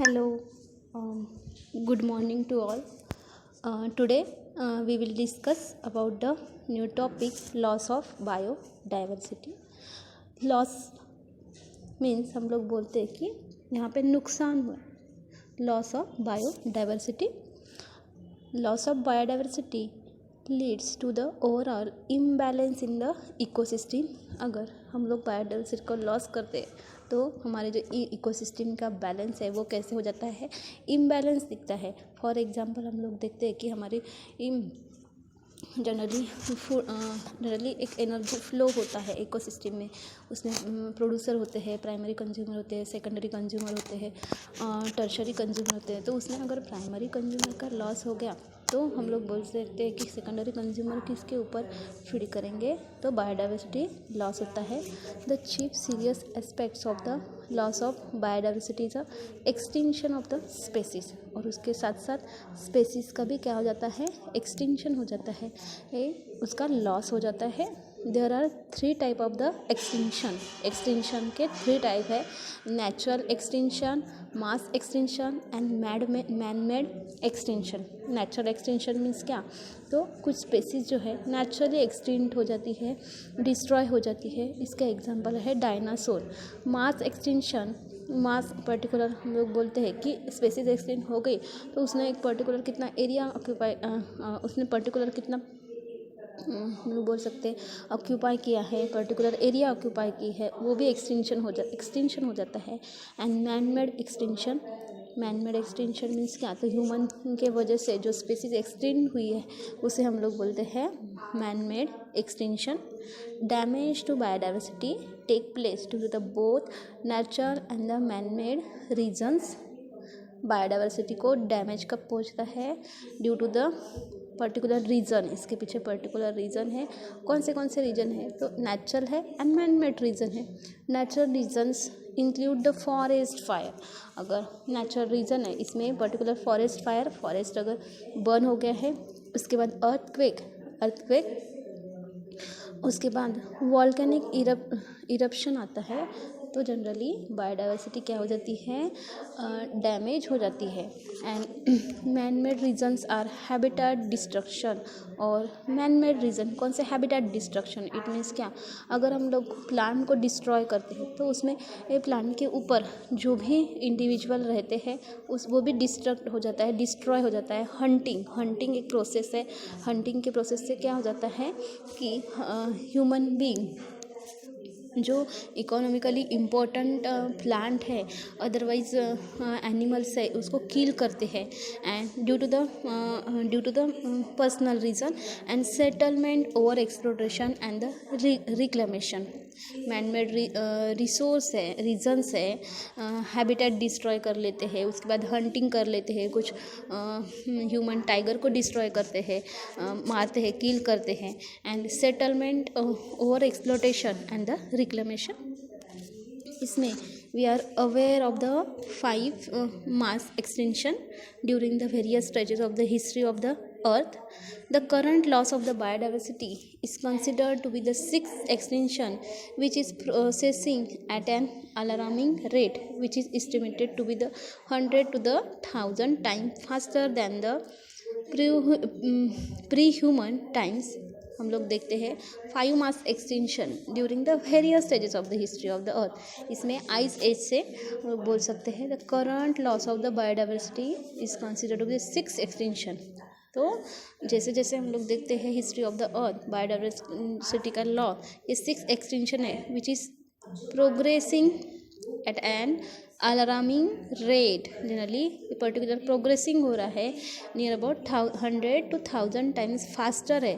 Hello, good morning to all. Today we will discuss about the new topic loss of biodiversity. Loss means हम लोग बोलते हैं कि यहाँ पे नुकसान हुआ. Loss of biodiversity. Loss of biodiversity leads to the overall imbalance in the ecosystem. अगर हम लोग बायोडाइवर्सिटी को लॉस करते हैं तो हमारे जो इकोसिस्टम का बैलेंस है वो कैसे हो जाता है, इम्बैलेंस दिखता है. फॉर एग्जांपल हम लोग देखते हैं कि हमारी जनरली एक एनर्जी फ्लो होता है इकोसिस्टम में. उसमें प्रोड्यूसर होते हैं, प्राइमरी कंज्यूमर होते हैं, सेकेंडरी कंज्यूमर होते हैं, टर्शरी कंज्यूमर होते हैं. तो उसमें अगर प्राइमरी कंज्यूमर का लॉस हो गया तो हम लोग बोल सकते हैं कि सेकेंडरी कंज्यूमर किसके ऊपर फीड करेंगे, तो बायोडाइवर्सिटी लॉस होता है. The chief serious aspects of the loss of biodiversity is extinction of the species. और उसके साथ साथ स्पेसीज का भी क्या हो जाता है, एक्सटिंक्शन हो जाता है, उसका लॉस हो जाता है. There are 3 type of the extinction के 3 टाइप है. Natural extinction, mass extinction and man made extinction. Natural extinction means क्या, तो कुछ स्पेसीज जो है नेचुरली एक्सटिंक्ट हो जाती है, डिस्ट्रॉय हो जाती है. इसका एग्जांपल है डायनासोर. मास एक्सटिंक्शन, मास पर्टिकुलर हम लोग बोलते हैं कि स्पेसीज एक्सटिंक्ट हो गई तो उसने एक पर्टिकुलर कितना एरिया ऑक्यूपाई, उसने पर्टिकुलर कितना हम लोग बोल सकते हैं ऑक्यूपाई किया है, पर्टिकुलर एरिया ऑक्यूपाई की है, वो भी एक्सटिंक्शन हो जाता है. And man made extinction means क्या, तो ह्यूमन के वजह से जो स्पीसीज एक्सटिंक्ट हुई है उसे हम लोग बोलते हैं man made extinction. Damage to biodiversity take place to the both natural and the man made reasons. Biodiversity को डैमेज कब पहुंचता है, due to the particular reason. इसके पीछे पर्टिकुलर रीज़न है. कौन से रीज़न है, तो नेचुरल है एंड मैन मेड रीज़न है. Natural reasons include the forest fire. अगर नेचुरल रीज़न है इसमें पर्टिकुलर फॉरेस्ट फायर, फॉरेस्ट अगर बर्न हो गया है, उसके बाद अर्थक्वेक, उसके बाद वॉल्केनिक इरप्शन आता है, तो जनरली बायोडाइवर्सिटी क्या हो जाती है, डैमेज हो जाती है. And man made reasons are habitat destruction. और मैन मेड रीज़न कौन से, हैबिटेट डिस्ट्रक्शन. इट मीन्स क्या, अगर हम लोग प्लांट को डिस्ट्रॉय करते हैं तो उसमें प्लांट के ऊपर जो भी इंडिविजुअल रहते हैं वो भी डिस्ट्रक्ट हो जाता है, डिस्ट्रॉय हो जाता है. हंटिंग एक प्रोसेस है. हंटिंग के प्रोसेस से क्या हो जाता है कि ह्यूमन बीइंग जो इकोनॉमिकली इम्पोर्टेंट प्लांट है, अदरवाइज एनिमल्स है, उसको किल करते हैं. And due to the personal reason and settlement, over exploration and the reclamation. Man made resource है, रीजन्स है, हैबिटेट डिस्ट्रॉय कर लेते हैं, उसके बाद हंटिंग कर लेते हैं, कुछ ह्यूमन टाइगर को डिस्ट्रॉय करते हैं, मारते हैं, किल करते हैं. And settlement, over exploitation and the reclamation. इसमें we are aware of the 5 mass extinction during the various stages of the history of the earth. The current loss of the biodiversity is considered to be the 6th extinction, which is processing at an alarming rate, which is estimated to be the 100 to the 1000 times faster than the pre-human times. हम लोग देखते हैं 5 mass extinction during the various stages of the history of the earth. इसमें ice age से बोल सकते हैं the current loss of the biodiversity is considered to be 6 extinction. तो जैसे जैसे हम लोग देखते हैं history of the earth, biodiversity का लॉ ये 6 एक्सटिंक्शन है, which is progressing at an alarming rate. Generally particular progressing हो रहा है, near about 100 to 1000 times faster है,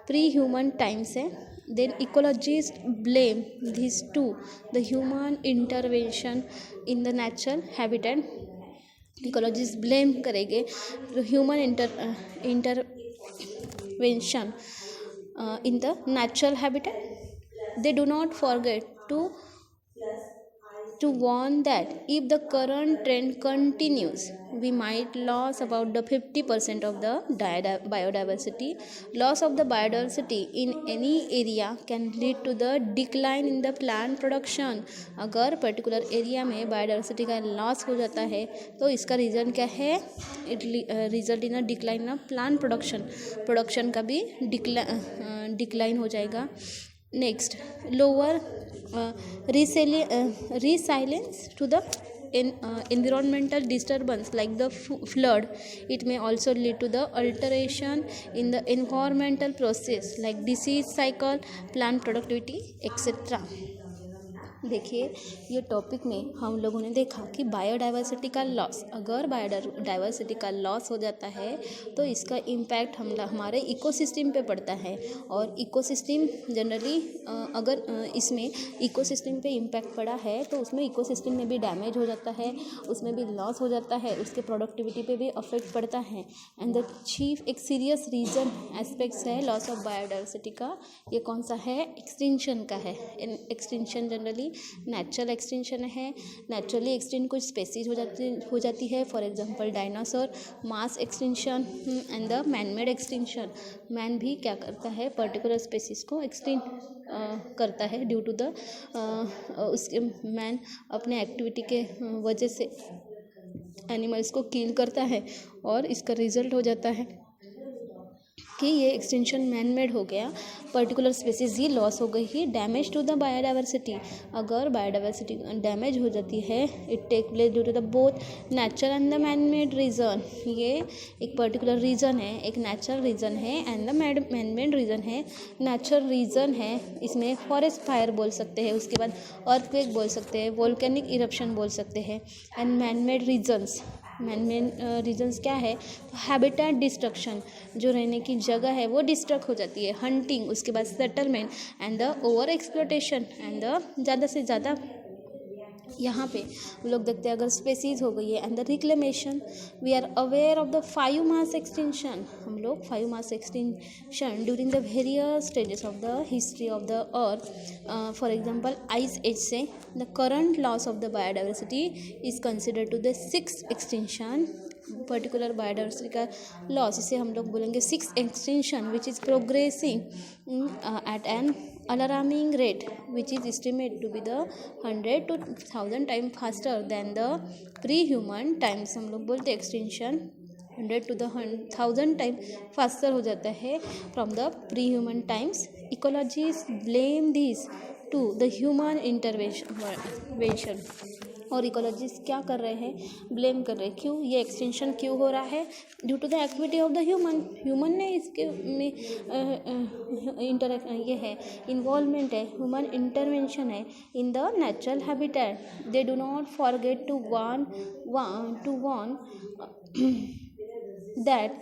प्री ह्यूमन टाइम्स है. Then ecologist blame this to the human intervention in the natural habitat. Ecologist blame करेंगे human intervention in the natural habitat. They do not forget to warn that if the current trend continues, we might lose about the 50% of the biodiversity. Loss of the biodiversity in any area can lead to the decline in the plant production. अगर particular area में biodiversity का loss हो जाता है तो इसका reason क्या है? It result in a decline of plant production का भी डिक्लाइन हो जाएगा. Next, lower resilience to the environmental disturbance like the flood. It may also lead to the alteration in the environmental process like disease cycle, plant productivity, etc. देखिए, ये topic में हम लोगों ने देखा कि बायोडाइवर्सिटी का लॉस, अगर बायोडाइवर्सिटी का लॉस हो जाता है तो इसका इम्पैक्ट हमारे इकोसिस्टम पे पड़ता है. और इकोसिस्टम जनरली अगर इसमें इकोसिस्टम पे इम्पैक्ट पड़ा है तो उसमें इकोसिस्टम में भी डैमेज हो जाता है, उसमें भी लॉस हो जाता है, उसके प्रोडक्टिविटी पे भी अफेक्ट पड़ता है. एंड द चीफ एक सीरियस रीज़न एस्पेक्ट्स है लॉस ऑफ बायोडाइवर्सिटी का. ये कौन सा है? एक्सटिंक्शन का है. एक्सटिंक्शन जनरली नेचुरल एक्सटिंक्शन है. नेचुरली एक्सटिंक्ट कुछ स्पेसीज हो जाती है. For example dinosaur. Mass extinction and the man made extinction. Man भी क्या करता है? पर्टिकुलर स्पेसीज को एक्सटिंक्ट करता है ड्यू टू द उसके मैन अपने एक्टिविटी के वजह से एनिमल्स को किल करता है और इसका रिजल्ट हो जाता है कि ये एक्सटेंशन मैन मेड हो गया. पर्टिकुलर स्पेसीज ही लॉस हो गई ही. Damage to the biodiversity. अगर बायोडाइवर्सिटी डैमेज हो जाती है it take place due to the both natural and the man made reason. ये एक पर्टिकुलर रीज़न है, एक नेचुरल रीज़न है and the man made reason है. नेचुरल रीज़न है, इसमें फॉरेस्ट फायर बोल सकते हैं, उसके बाद अर्थक्वेक बोल सकते हैं, वोल्केनिक इरप्शन बोल सकते हैं. And man made reasons, reasons क्या है? हैबिटेट डिस्ट्रक्शन, जो रहने की जगह है वो डिस्ट्रक्ट हो जाती है. हंटिंग, उसके बाद settlement and the over exploitation and the ज़्यादा से ज़्यादा यहाँ पे हम लोग देखते हैं अगर स्पेसीज हो गई है. And the reclamation. We are aware of the 5 mass extinction. हम लोग 5 mass extinction during the various stages of the history of the earth. For example ice age से the current loss of the biodiversity is considered to the 6th extinction. Particular biodiversity का loss, इसे हम लोग बोलेंगे 6th extinction which is progressing at an alarming rate which is estimated to be the 100 to 1000 times faster than the pre-human times. हम लोग बोलते extension 100 to the 1000 times faster हो जाता है from the pre-human times. Ecologists blame this to the human intervention. और ecologist क्या कर रहे हैं? ब्लेम कर रहे हैं. क्यों ये एक्सटेंशन क्यों हो रहा है? Due to the activity of the human ने इसके में ये है इन्वॉल्वमेंट है, ह्यूमन इंटरवेंशन है in the natural habitat. They do not forget to warn that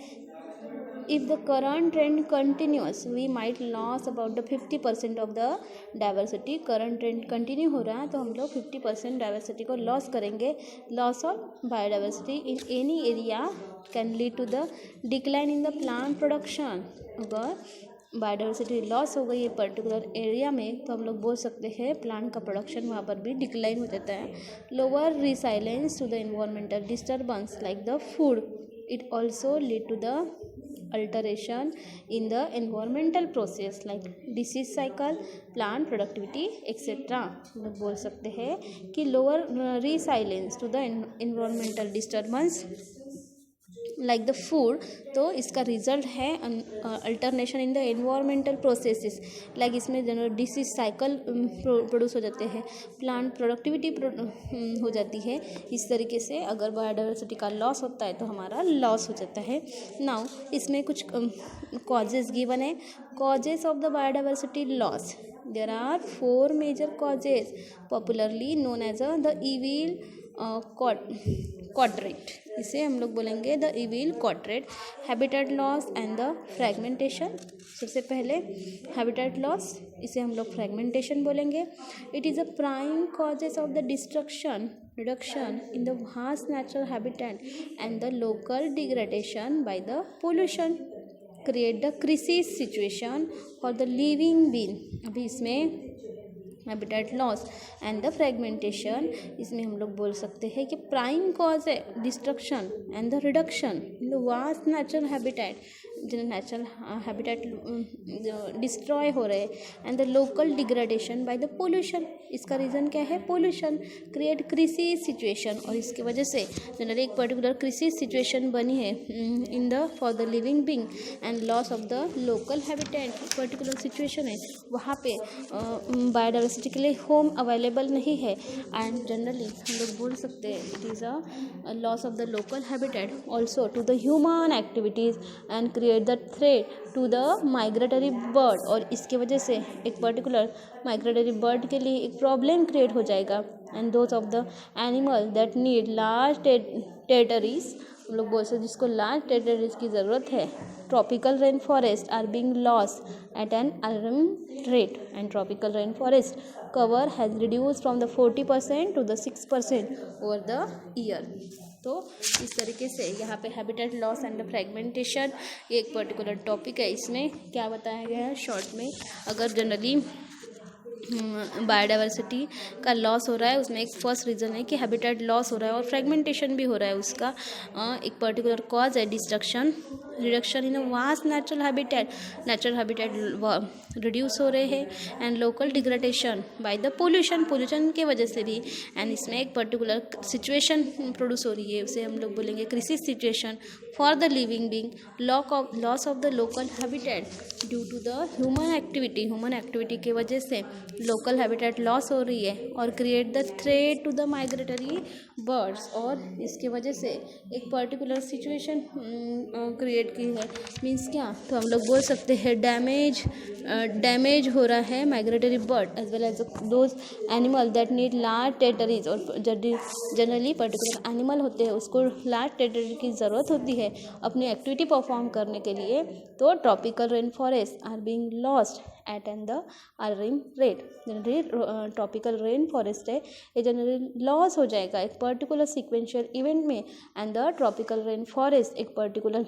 if the current trend continues we might lose about the 50% of the diversity. current trend continue हो रहा है तो हम लोग 50% डाइवर्सिटी को loss करेंगे. Loss of biodiversity in any area can lead to the decline in the plant production. अगर biodiversity loss हो गई है पर्टिकुलर एरिया में तो हम लोग बोल सकते हैं प्लांट का प्रोडक्शन वहाँ पर भी डिक्लाइन हो जाता है. Lower resilience to the environmental disturbance like the food. It also lead to the alteration in the environmental process like disease cycle, plant productivity, etc. हम लोग बोल सकते हैं कि lower resilience to the environmental disturbance like the food. तो इसका result है alternation in the environmental processes. Like इसमें जनरल डिसीज साइकिल प्रोड्यूस हो जाते हैं, प्लांट प्रोडक्टिविटी हो जाती है. इस तरीके से अगर बायोडाइवर्सिटी का लॉस होता है तो हमारा लॉस हो जाता है. नाउ इसमें कुछ कॉजेज गिवन है. Causes of the biodiversity loss. There are 4 major causes popularly known as the evil quadrate. इसे हम लोग बोलेंगे the evil quadrate. Habitat loss and the fragmentation. सबसे पहले हैबिटेट लॉस, इसे हम लोग फ्रैगमेंटेशन बोलेंगे. It is a prime causes of the reduction in the vast natural habitat and the local degradation by the pollution create the crisis situation for the living being. अभी इसमें habitat loss and the fragmentation, इसमें हम लोग बोल सकते हैं कि prime cause है destruction and the reduction in the vast natural habitat, जो नेचुरल हैबिटेट डिस्ट्रॉय हो रहे and the local degradation by the pollution. इसका रीज़न क्या है? पोल्यूशन क्रिएट क्रिसिस सिचुएशन, और इसकी वजह से जनरली एक पर्टिकुलर क्रिसिस सिचुएशन बनी है in the for the living being and loss of the local habitat. Particular situation है वहाँ पे बायोडाइवर्सिटी के लिए होम अवेलेबल नहीं है एंड जनरली हम लोग बोल सकते हैं it is a loss of the local habitat also to the human activities and create the threat to the migratory bird, और इसके वजह से एक पर्टिकुलर माइग्रेटरी बर्ड के लिए एक प्रॉब्लम क्रिएट हो जाएगा and those of the animal that need large territories, हम लोग बोल सकते जिसको लार्ज टेरिटरीज की ज़रूरत है। Tropical rain forest are being loss at an alarming rate and tropical rain forest cover has reduce from the 40% to the 6% over the year. तो इस तरीके से यहाँ पे habitat loss and the fragmentation ये एक पर्टिकुलर टॉपिक है। इसमें क्या बताया गया है शॉर्ट में, अगर जनरली बायोडाइवर्सिटी का लॉस हो रहा है उसमें एक फर्स्ट रीज़न है कि हैबिटेट लॉस हो रहा है और फ्रेगमेंटेशन भी हो रहा है। उसका एक पर्टिकुलर कॉज है destruction, reduction in vast natural habitat reduce हो रहे हैं and local degradation by the pollution के वजह से भी, एंड इसमें एक पर्टिकुलर सिचुएशन प्रोड्यूस हो रही है, उसे हम लोग बोलेंगे crisis situation for the living being, loss of the local habitat due to the human activity के वजह से लोकल हैबिटेट लॉस हो रही है और create the threat to the migratory birds, और इसके वजह से एक पर्टिकुलर सिचुएशन क्रिएट की है। मीन्स क्या, तो हम लोग बोल सकते हैं डैमेज हो रहा है migratory bird as well as those animal that need large territories, और जनरली पर्टिकुलर एनिमल होते हैं उसको लार्ज टेरिटरी की ज़रूरत होती है अपनी एक्टिविटी परफॉर्म करने के लिए। तो tropical rain forest are being lost at an the alarming rate. Generally tropical rain forest है ये जनरली लॉस हो जाएगा एक पर्टिकुलर सिक्वेंशियल इवेंट में, and the tropical rain forest एक particular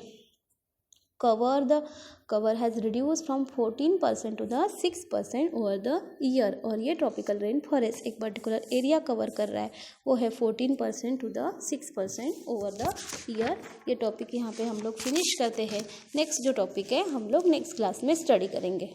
cover has reduce from 14% to the 6% over the year, और ये tropical rain forest एक पर्टिकुलर एरिया कवर कर रहा है वो है 14% to the 6% over the year. ये टॉपिक यहाँ पे हम लोग फिनिश करते हैं। नेक्स्ट जो टॉपिक है हम लोग नेक्स्ट क्लास में स्टडी करेंगे।